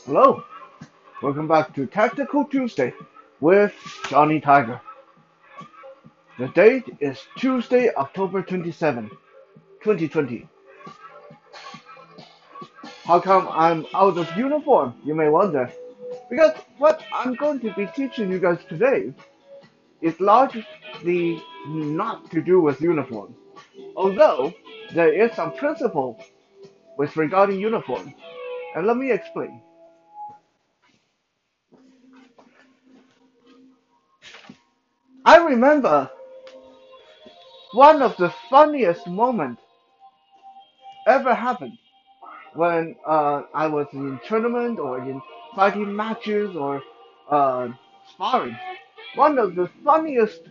Hello, welcome back to Tactical Tuesday with Johnny Tiger. The date is Tuesday, October 27, 2020. How come I'm out of uniform, you may wonder? Because what I'm going to be teaching you guys today is largely not to do with uniform. Although there is some principle with regarding uniform. And let me explain. I remember one of the funniest moments ever happened when I was in tournament or in fighting matches or uh, sparring. One of the funniest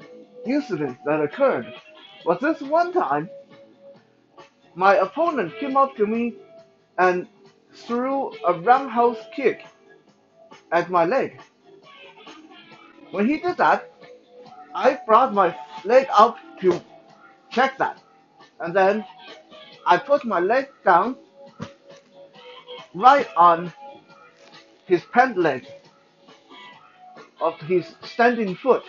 incidents that occurred was this one time my opponent came up to me and threw a roundhouse kick at my leg. When he did that, I brought my leg up to check that, and then I put my leg down right on his pant leg of his standing foot,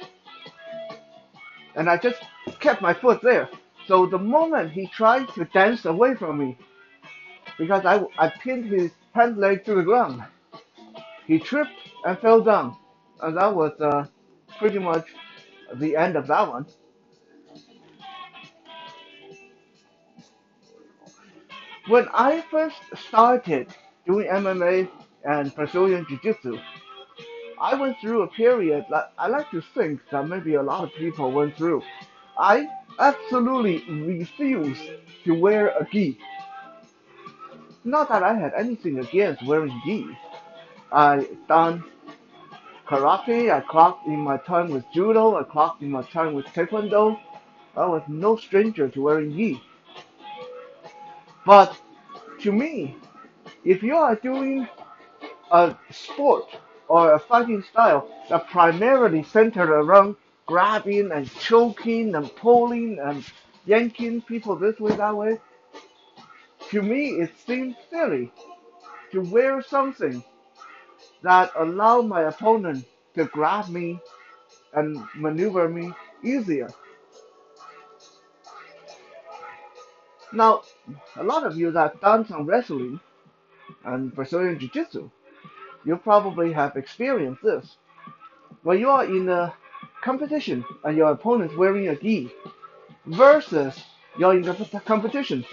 and I just kept my foot there. So the moment he tried to dance away from me, because I pinned his pant leg to the ground, he tripped and fell down. And that was pretty much the end of that one. When I first started doing MMA and Brazilian Jiu-Jitsu, I went through a period that I like to think that maybe a lot of people went through. I absolutely refused to wear a gi. Not that I had anything against wearing gi. I done karate, I clocked in my time with judo, I clocked in my time with taekwondo. I was no stranger to wearing gi. But to me, if you are doing a sport or a fighting style that primarily centered around grabbing and choking and pulling and yanking people this way, that way, to me it seems silly to wear something that allow my opponent to grab me and maneuver me easier. Now, a lot of you that done some wrestling and Brazilian Jiu-Jitsu, you probably have experienced this. When you are in a competition and your opponent is wearing a gi versus you're in the competition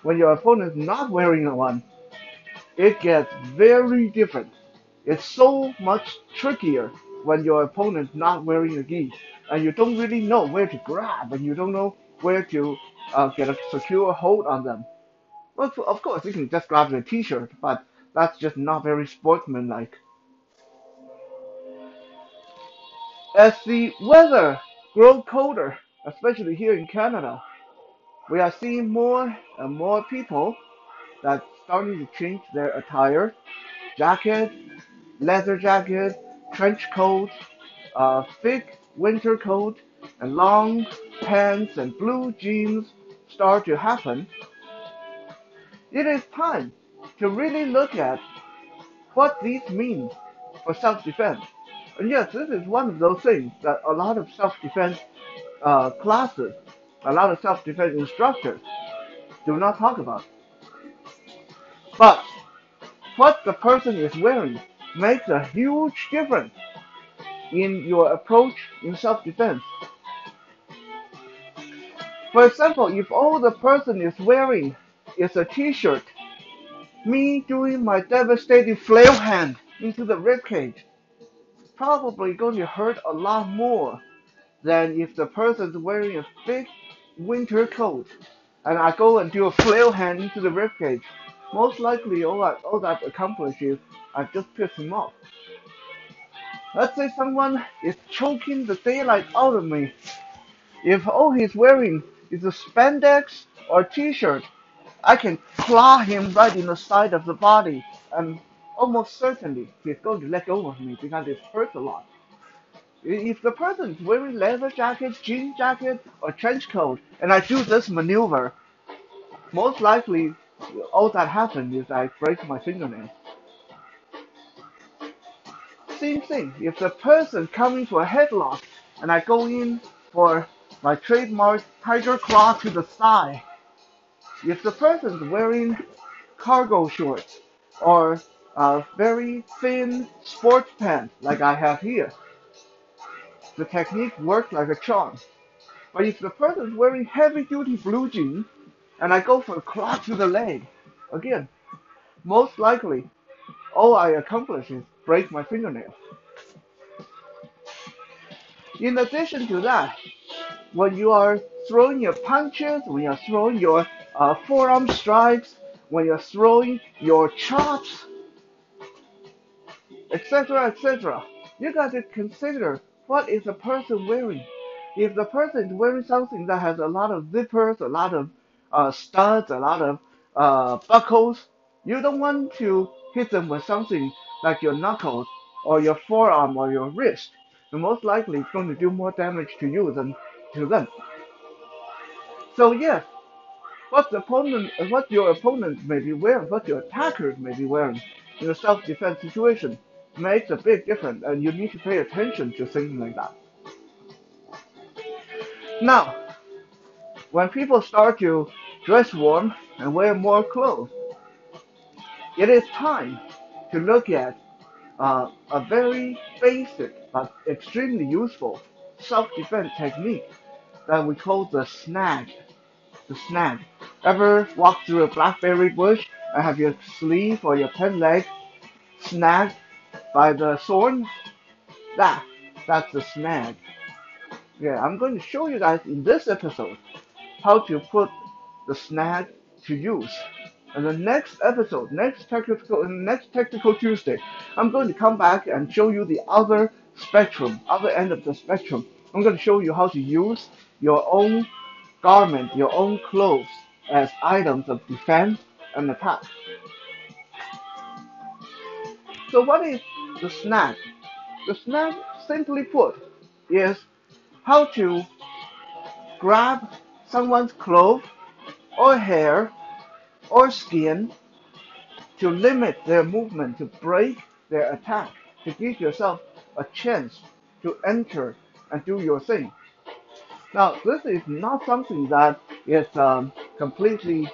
when your opponent is not wearing one, it gets very different. It's so much trickier when your opponent's not wearing a gi and you don't really know where to grab and you don't know where to get a secure hold on them. Well, of course, you can just grab their t-shirt, but that's just not very sportsmanlike. As the weather grows colder, especially here in Canada, we are seeing more and more people that starting to change their attire, jacket, leather jacket, trench coat, thick winter coat, and long pants and blue jeans start to happen. It is time to really look at what these mean for self-defense. And yes, this is one of those things that a lot of self-defense classes, a lot of self-defense instructors do not talk about. But what the person is wearing makes a huge difference in your approach in self-defense. For example, if all the person is wearing is a t-shirt, me doing my devastating flail hand into the ribcage probably going to hurt a lot more than if the person's wearing a thick winter coat and I go and do a flail hand into the ribcage. Most likely all that accomplishes I just piss him off. Let's say someone is choking the daylight out of me. If all he's wearing is a spandex or t-shirt, I can claw him right in the side of the body, and almost certainly he's going to let go of me because it hurts a lot. If the person is wearing leather jacket, jean jacket, or trench coat, and I do this maneuver, most likely all that happens is I break my fingernail. same thing. If the person coming for a headlock and I go in for my trademark tiger claw to the thigh, if the person's wearing cargo shorts or very thin sports pants like I have here, the technique works like a charm. But if the person's wearing heavy duty blue jeans and I go for a claw to the leg, again, most likely all I accomplish is break my fingernail. In addition to that, when you are throwing your punches, when you're throwing your forearm strikes, when you're throwing your chops, etc., etc., you got to consider what is the person wearing. If the person is wearing something that has a lot of zippers, a lot of studs, a lot of buckles, you don't want to hit them with something like your knuckles or your forearm or your wrist. And most likely it's going to do more damage to you than to them. So yes, what your opponent may be wearing, what your attackers may be wearing in a self-defense situation makes a big difference, and you need to pay attention to things like that. Now, when people start to dress warm and wear more clothes, it is time to look at a very basic but extremely useful self-defense technique that we call the snag. The snag. Ever walk through a blackberry bush and have your sleeve or your pen leg snagged by the thorn? That, that's the snag. Yeah, I'm going to show you guys in this episode how to put the snag to use. And the next episode, next technical Tuesday, I'm going to come back and show you the other spectrum, other end of the spectrum. I'm going to show you how to use your own garment, your own clothes as items of defense and attack. So what is the snag? The snag, simply put, is how to grab someone's clothes or hair or skin to limit their movement, to break their attack, to give yourself a chance to enter and do your thing. Now, this is not something that is completely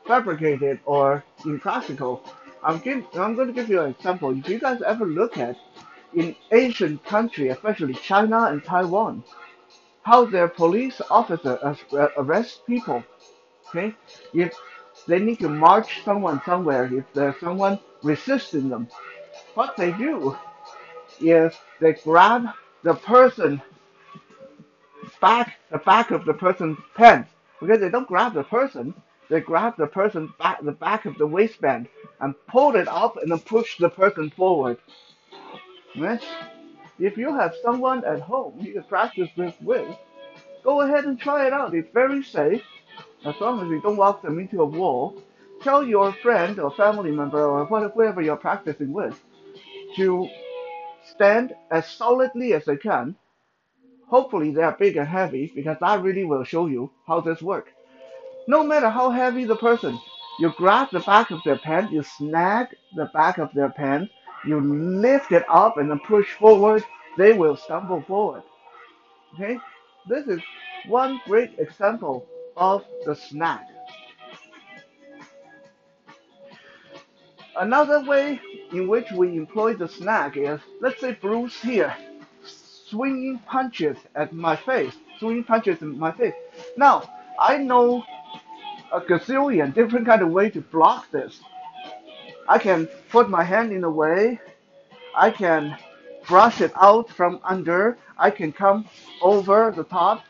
fabricated or impractical. I'm going to give you an example. If you guys ever look at in Asian country, especially China and Taiwan, how their police officer arrest people. Okay, if they need to march someone somewhere, if there's someone resisting them, what they do is they grab the person the back of the person's pants. Because they don't grab the person, they grab the person's back, the back of the waistband, and pull it up and then push the person forward. Right? If you have someone at home you can practice this with, go ahead and try it out. It's very safe as long as you don't walk them into a wall. Tell your friend or family member or whoever you're practicing with to stand as solidly as they can. Hopefully they are big and heavy because that really will show you how this works. No matter how heavy the person, you grab the back of their pants, you snag the back of their pants, you lift it up and then push forward, they will stumble forward. Okay? This is one great example of the snag. Another way in which we employ the snag is, let's say Bruce here, swinging punches at my face, swinging punches in my face. Now, I know a gazillion different kind of way to block this. I can put my hand in the way, I can brush it out from under, I can come over the top.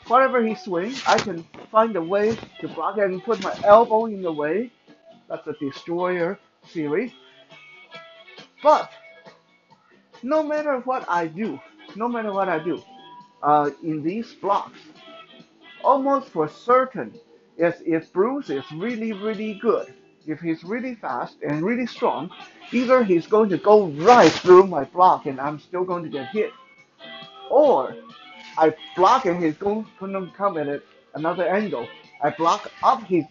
Whatever he swings, I can find a way to block it and put my elbow in the way. That's the destroyer series. But no matter what I do, no matter what I do, in these blocks, almost for certain, if Bruce is really, really good, if he's really fast and really strong, either he's going to go right through my block and I'm still going to get hit, or I block and he's going to come at it another angle. I block up, he's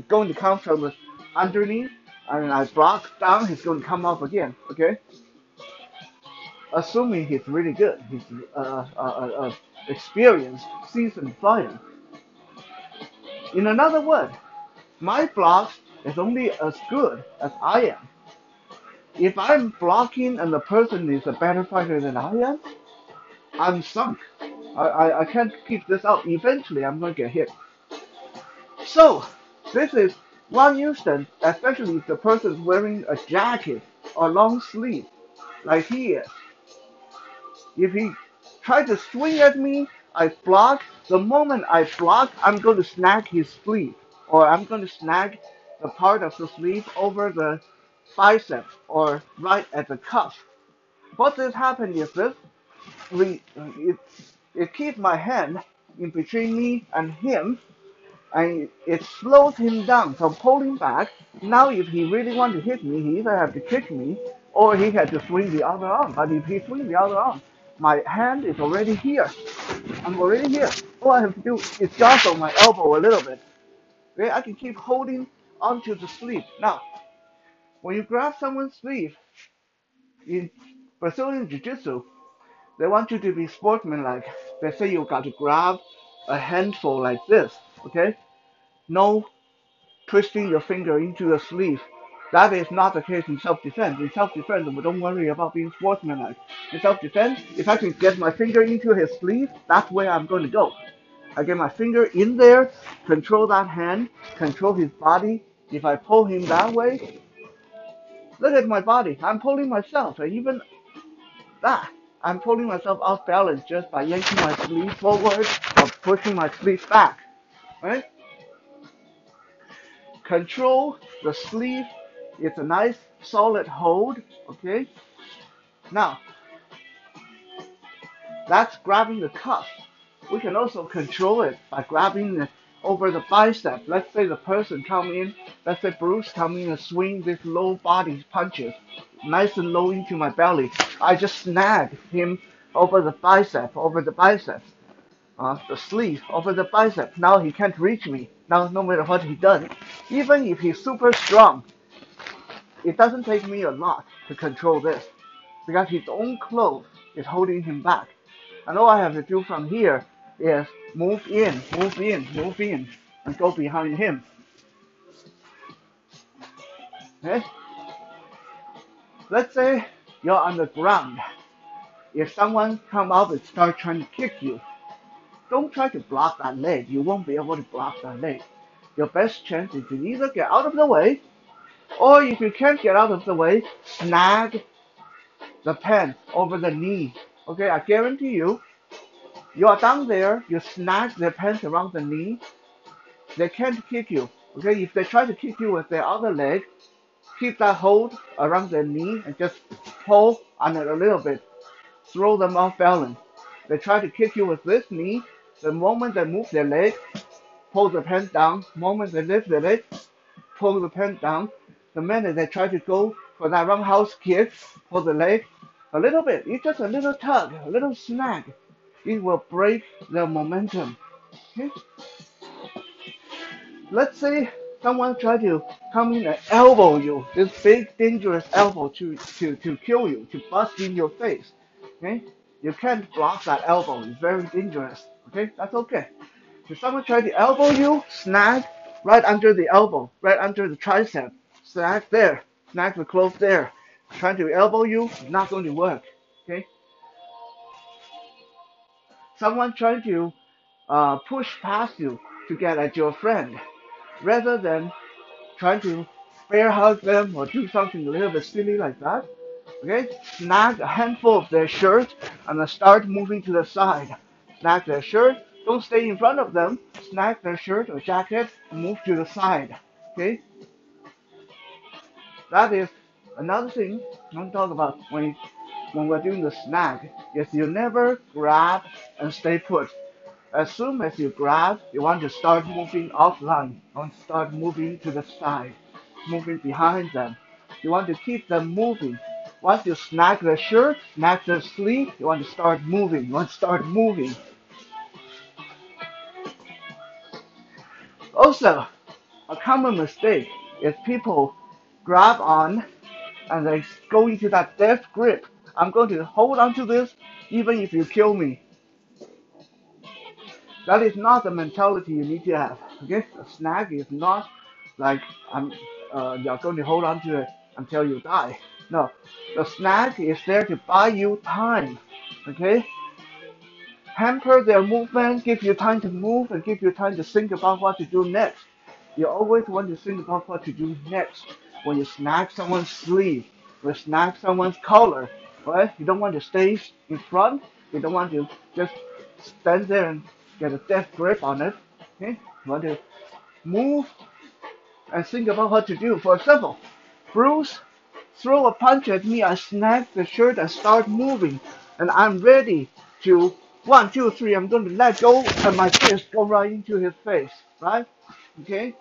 going to come from underneath, and I block down, he's going to come up again. Okay? assuming he's really good, he's experienced, seasoned fighter. In another word, my blocks is only as good as I am. If I'm blocking and the person is a better fighter than I am, I'm sunk. I can't keep this up. Eventually, I'm going to get hit. So, this is one instance, especially if the person is wearing a jacket or long sleeve, like he is. If he tries to swing at me, I block. The moment I block, I'm going to snag his sleeve, or I'm going to snag the part of the sleeve over the bicep or right at the cuff. What this happens is this, it, it keeps my hand in between me and him, and it slows him down from pulling back. Now, if he really want to hit me, he either have to kick me or he had to swing the other arm. But if he swing the other arm, my hand is already here. I'm already here. All I have to do is jostle my elbow a little bit. Okay, I can keep holding onto the sleeve. Now, when you grab someone's sleeve in Brazilian Jiu-Jitsu, they want you to be sportsmanlike. They say you got to grab a handful like this. Okay, no twisting your finger into the sleeve. That is not the case in self-defense. In self-defense, we don't worry about being sportsmanlike. In self-defense, if I can get my finger into his sleeve, that's where I'm going to go. I get my finger in there, control that hand, control his body. If I pull him that way, look at my body. I'm pulling myself, and even that, I'm pulling myself off balance just by yanking my sleeve forward or pushing my sleeve back. Right? Control the sleeve. It's a nice solid hold. Okay. Now that's grabbing the cuff. We can also control it by grabbing it over the bicep. Let's say the person come in. Let's say Bruce come in and swing this low body punches, nice and low into my belly. I just snag him over the bicep, over the biceps. The sleeve over the bicep. Now he can't reach me. Now no matter what he does, even if he's super strong, it doesn't take me a lot to control this because his own clothes is holding him back. And all I have to do from here is move in, move in, move in, and go behind him. Okay? Let's say you're on the ground. If someone come up and start trying to kick you, don't try to block that leg. You won't be able to block that leg. Your best chance is to either get out of the way, or if you can't get out of the way, snag the pants over the knee. Okay, I guarantee you, you are down there, you snag their pants around the knee, they can't kick you. Okay, if they try to kick you with their other leg, keep that hold around their knee and just pull on it a little bit. Throw them off balance. They try to kick you with this knee, the moment they move their leg, pull the pants down. The moment they lift their leg, pull the pants down. The minute they try to go for that roundhouse kick, pull the leg a little bit. It's just a little tug, a little snag. It will break the momentum. Okay? Let's say someone try to come in and elbow you, this big dangerous elbow to kill you, to bust in your face. Okay? You can't block that elbow, it's very dangerous. Okay? That's okay. If someone try to elbow you, snag right under the elbow, right under the tricep. Snag there. Snag the clothes there. Trying to elbow you, not going to work. Okay? Someone trying to push past you to get at your friend, rather than trying to bear hug them or do something a little bit silly like that. Okay, snag a handful of their shirt and then start moving to the side. Snag their shirt, don't stay in front of them. Snag their shirt or jacket, move to the side. Okay, that is another thing I want to talk about when we're doing the snag. Is you never grab and stay put. As soon as you grab, you want to start moving offline. You want to start moving to the side, moving behind them. You want to keep them moving. Once you snag the shirt, snag the sleeve, you want to start moving. You want to start moving. Also, a common mistake is people grab on and they go into that death grip I'm going to hold on to this even if you kill me. That is not the mentality you need to have. Okay, a snag is not like I'm you're going to hold on to it until you die. No, the snag is there to buy you time. Okay, hamper their movement, give you time to move, and give you time to think about what to do next. You always want to think about what to do next. When you snag someone's sleeve, when you snag someone's collar, right? You don't want to stay in front. You don't want to just stand there and get a death grip on it. Okay? You want to move and think about what to do. For example, Bruce throw a punch at me, I snag the shirt and start moving, and I'm ready to 1, 2, 3. I'm going to let go, and my fist go right into his face, right? Okay,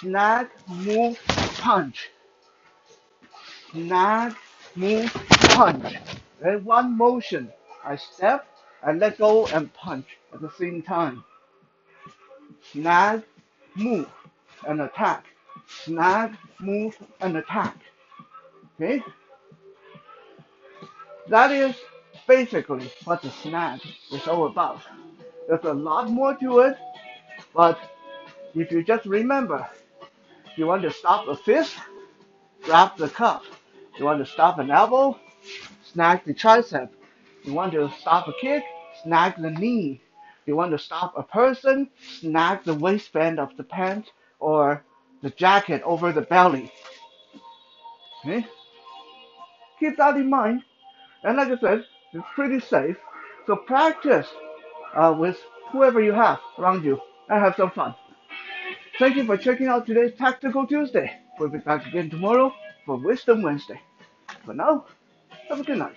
snag, move, punch, snag, move, punch. And one motion. I step, I let go, and punch at the same time. Snag, move, and attack. Snag, move, and attack. Okay, that is basically what the snag is all about. There's a lot more to it, but if you just remember, you want to stop a fist, grab the cup. You want to stop an elbow, snag the tricep. You want to stop a kick, snag the knee. You want to stop a person, snag the waistband of the pants or the jacket over the belly. Okay? Keep that in mind. And like I said, it's pretty safe. So practice with whoever you have around you and have some fun. Thank you for checking out today's Tactical Tuesday. We'll be back again tomorrow for Wisdom Wednesday. For now, have a good night.